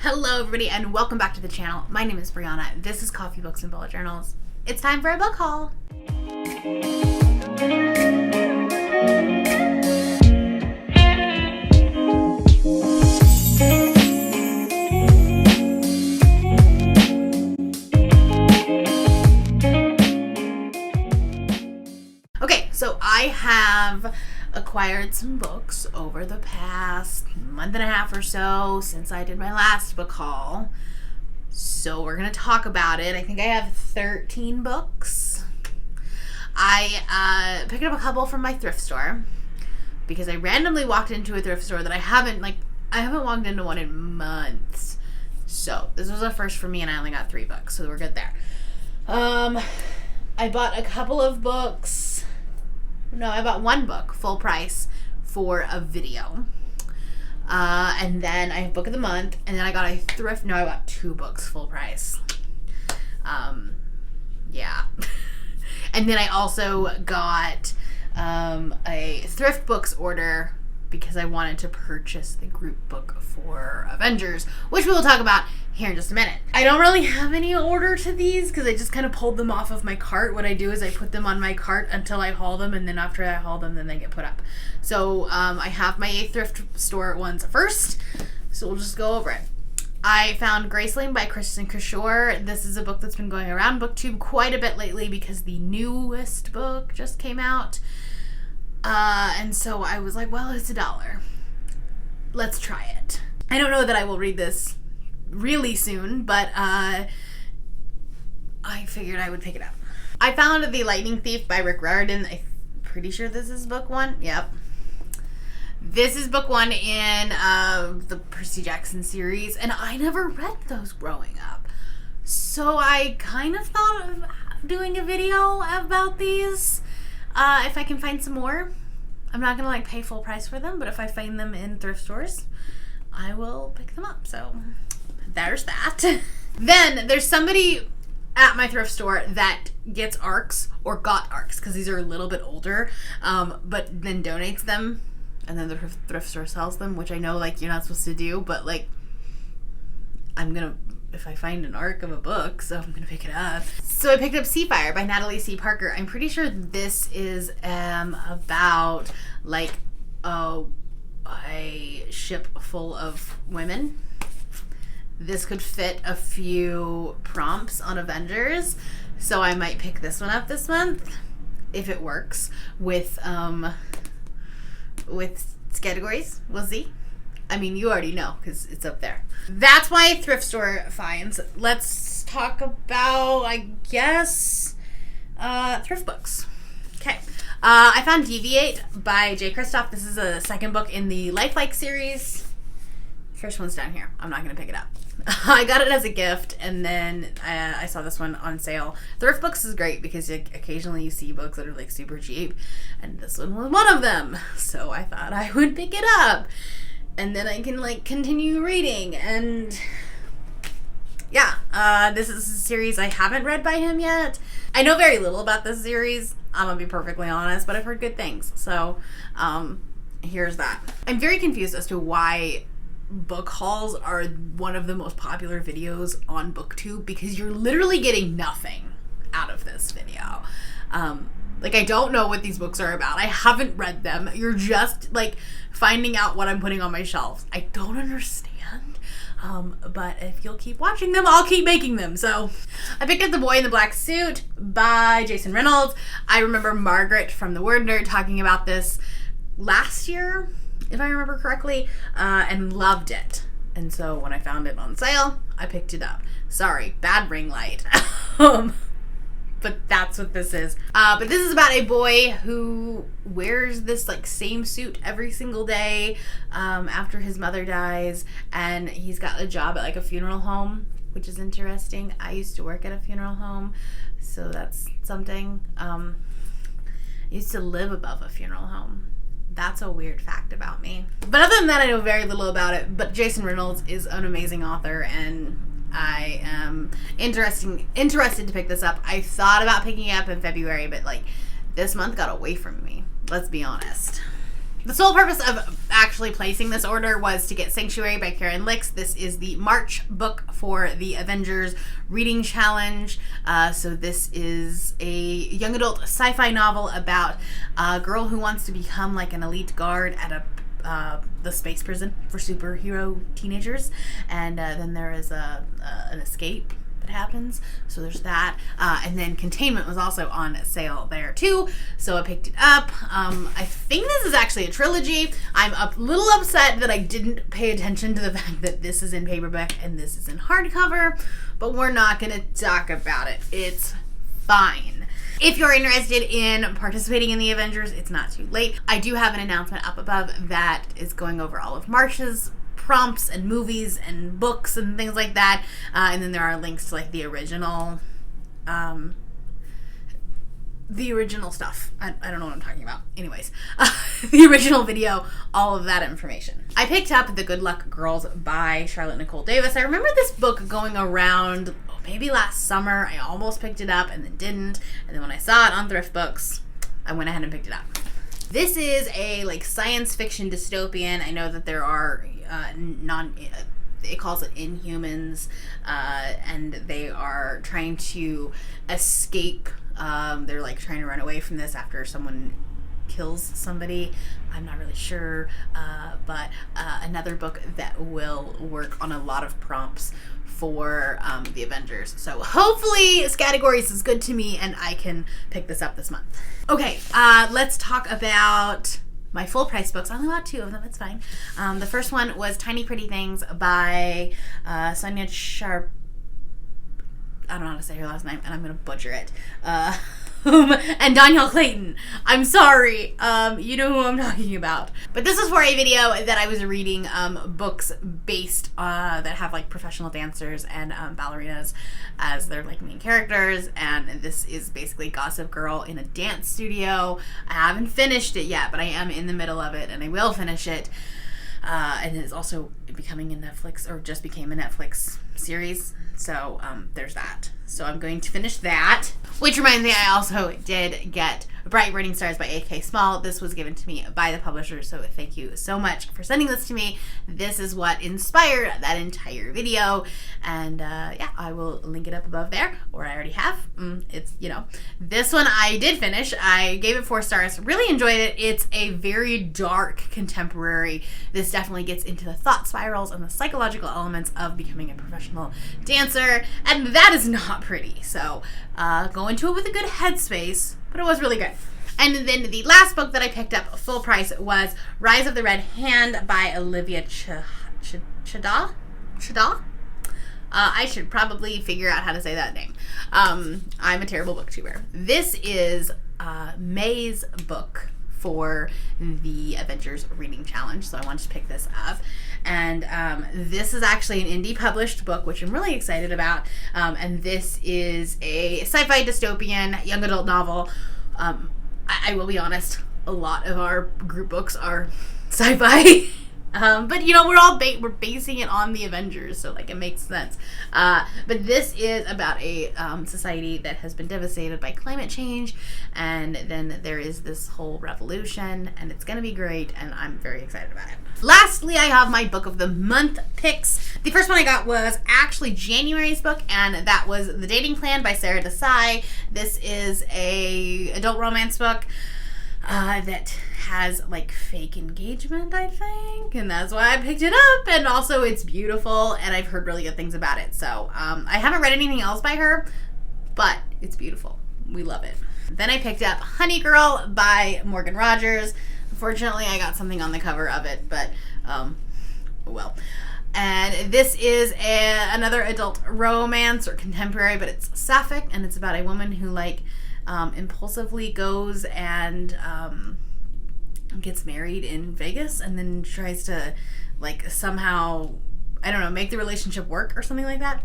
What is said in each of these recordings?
Hello everybody and welcome back to the channel. My name is Brianna. This is Coffee, Books, and Bullet Journals. It's time for a book haul. Okay, so I have acquired some books over the past month and a half or so since I did my last book haul. So we're going to talk about it. I think I have 13 books. I picked up a couple from my thrift store because I randomly walked into a thrift store that I haven't walked into one in months. So this was a first for me and I only got 3 books, so we're good there. I bought a couple of books. No, I bought 1 book full price for a video. And then I have book of the month, and then I got a thrift. No, I bought 2 books full price. Yeah. And then I also got a thrift books order because I wanted to purchase the group book for Avengers, which we will talk about here in just a minute. I don't really have any order to these because I just kind of pulled them off of my cart. What I do is I put them on my cart until I haul them, and then after I haul them, then they get put up. So I have my thrift store ones first, so we'll just go over it. I found Graceling by Kristen Kishore. This is a book that's been going around BookTube quite a bit lately because the newest book just came out. And so I was like, well, it's $1. Let's try it. I don't know that I will read this really soon, but I figured I would pick it up. I found The Lightning Thief by Rick Riordan. I'm pretty sure this is book 1. Yep. This is book 1 in the Percy Jackson series, and I never read those growing up. So I kind of thought of doing a video about these. If I can find some more. I'm not gonna pay full price for them, but if I find them in thrift stores, I will pick them up. So there's that. Then there's somebody at my thrift store that gets ARCs, or got ARCs, because these are a little bit older, but then donates them, and then the thrift store sells them, which I know you're not supposed to do, but I'm gonna, if I find an ARC of a book, so I'm gonna pick it up. So I picked up Seafire by Natalie C. Parker. I'm pretty sure this is about a ship full of women. This could fit a few prompts on Avengers, so I might pick this one up this month if it works with categories. We'll see. I mean, you already know because it's up there. That's my thrift store finds. Let's talk about, I guess, thrift books. Okay. I found Deviate by J. Kristoff. This is a second book in the Lifelike series. First one's down here. I'm not going to pick it up. I got it as a gift, and then I saw this one on sale. Thrift books is great because occasionally you see books that are super cheap, and this one was one of them. So I thought I would pick it up. And then I can continue reading, and yeah, this is a series I haven't read by him yet. I know very little about this series, I'm gonna be perfectly honest, but I've heard good things, so here's that. I'm very confused as to why book hauls are one of the most popular videos on BookTube, because you're literally getting nothing out of this video. I don't know what these books are about. I haven't read them. You're just finding out what I'm putting on my shelves. I don't understand. But if you'll keep watching them, I'll keep making them. So I picked up The Boy in the Black Suit by Jason Reynolds. I remember Margaret from The Word Nerd talking about this last year, if I remember correctly, and loved it. And so when I found it on sale, I picked it up. Sorry, bad ring light. But that's what this is. But this is about a boy who wears this same suit every single day after his mother dies, and he's got a job at a funeral home, which is interesting. I used to work at a funeral home, so that's something. I used to live above a funeral home. That's a weird fact about me. But other than that, I know very little about it. But Jason Reynolds is an amazing author, and I am interested to pick this up. I thought about picking it up in February, but this month got away from me. Let's be honest. The sole purpose of actually placing this order was to get Sanctuary by Karen Licks. This is the March book for the Avengers Reading Challenge. So this is a young adult sci-fi novel about a girl who wants to become like an elite guard at the space prison for superhero teenagers. And then there is an escape that happens, so there's that, and then Containment was also on sale there too, so I picked it up. I think this is actually a trilogy. I'm a little upset that I didn't pay attention to the fact that this is in paperback and this is in hardcover, but we're not going to talk about it. It's fine. If you're interested in participating in the Avengers, it's not too late. I do have an announcement up above that is going over all of March's prompts and movies and books and things like that, and then there are links to like the original stuff. I don't know what I'm talking about. Anyways, the original video, all of that information. I picked up The Good Luck Girls by Charlotte Nicole Davis. I remember this book going around maybe last summer. I almost picked it up and then didn't, and then when I saw it on Thrift Books, I went ahead and picked it up. This is a like science fiction dystopian. I know that there are it calls it Inhumans, and they are trying to escape. They're like trying to run away from this after someone kills somebody. I'm not really sure, but another book that will work on a lot of prompts for the Avengers. So hopefully Categories is good to me and I can pick this up this month. Okay, let's talk about my full price books. I only bought 2 of them, it's fine. The first one was Tiny Pretty Things by Sonia Sharp. I don't know how to say her last name, and I'm going to butcher it. And Danielle Clayton. I'm sorry. You know who I'm talking about. But this is for a video that I was reading books based that have like professional dancers and ballerinas as their like main characters. And this is basically Gossip Girl in a dance studio. I haven't finished it yet, but I am in the middle of it, and I will finish it. And it is also becoming a Netflix, or just became a Netflix series. So there's that. So I'm going to finish that. Which reminds me, I also did get Bright Burning Stars by A.K. Small. This was given to me by the publisher, so thank you so much for sending this to me. This is what inspired that entire video. And yeah, I will link it up above there, or I already have. It's, you know, this one I did finish. I gave it 4 stars. Really enjoyed it. It's a very dark contemporary. This definitely gets into the thought spirals and the psychological elements of becoming a professional dancer, and that is not pretty. So go into it with a good headspace, but it was really good. And then the last book that I picked up full price was Rise of the Red Hand by Olivia Chada. I should probably figure out how to say that name. I'm a terrible booktuber. This is May's book for the Avengers Reading Challenge, so I wanted to pick this up. And this is actually an indie published book, which I'm really excited about. And this is a sci-fi dystopian young adult novel. I will be honest, a lot of our group books are sci-fi. But you know, we're basing it on the Avengers, so like it makes sense. But this is about a society that has been devastated by climate change, and then there is this whole revolution, and it's gonna be great, and I'm very excited about it. Lastly, I have my book of the month picks. The first one I got was actually January's book, and that was The Dating Plan by Sarah Desai. This is a adult romance book that has like fake engagement, I think, and that's why I picked it up. And also it's beautiful, and I've heard really good things about it. So I haven't read anything else by her, but it's beautiful. We love it. Then I picked up Honey Girl by Morgan Rogers. Unfortunately, I got something on the cover of it, but well. And this is another adult romance or contemporary, but it's sapphic, and it's about a woman who like impulsively goes and gets married in Vegas, and then tries to like somehow, I don't know, make the relationship work or something like that.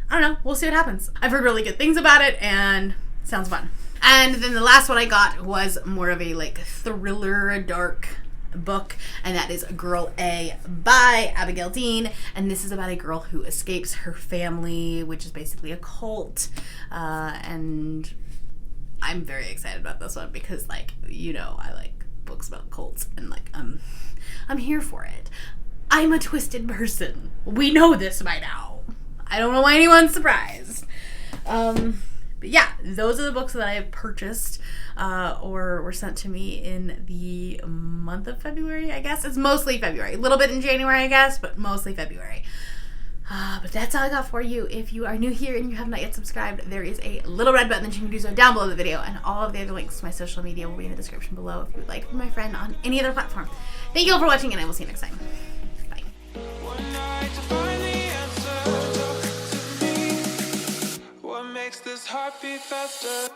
I don't know. We'll see what happens. I've heard really good things about it, and it sounds fun. And then the last one I got was more of a like thriller, dark book, and that is Girl A by Abigail Dean. And this is about a girl who escapes her family, which is basically a cult. And I'm very excited about this one because, like, you know, I like books about cults, and like I'm here for it. I'm a twisted person. We know this by now. I don't know why anyone's surprised. But yeah, those are the books that I have purchased or were sent to me in the month of February, I guess. It's mostly February. A little bit in January, I guess, but mostly February. But that's all I got for you. If you are new here and you have not yet subscribed, there is a little red button that you can do so down below the video, and all of the other links to my social media will be in the description below if you would like to be my friend on any other platform. Thank you all for watching, and I will see you next time. Bye. Makes this heart beat faster.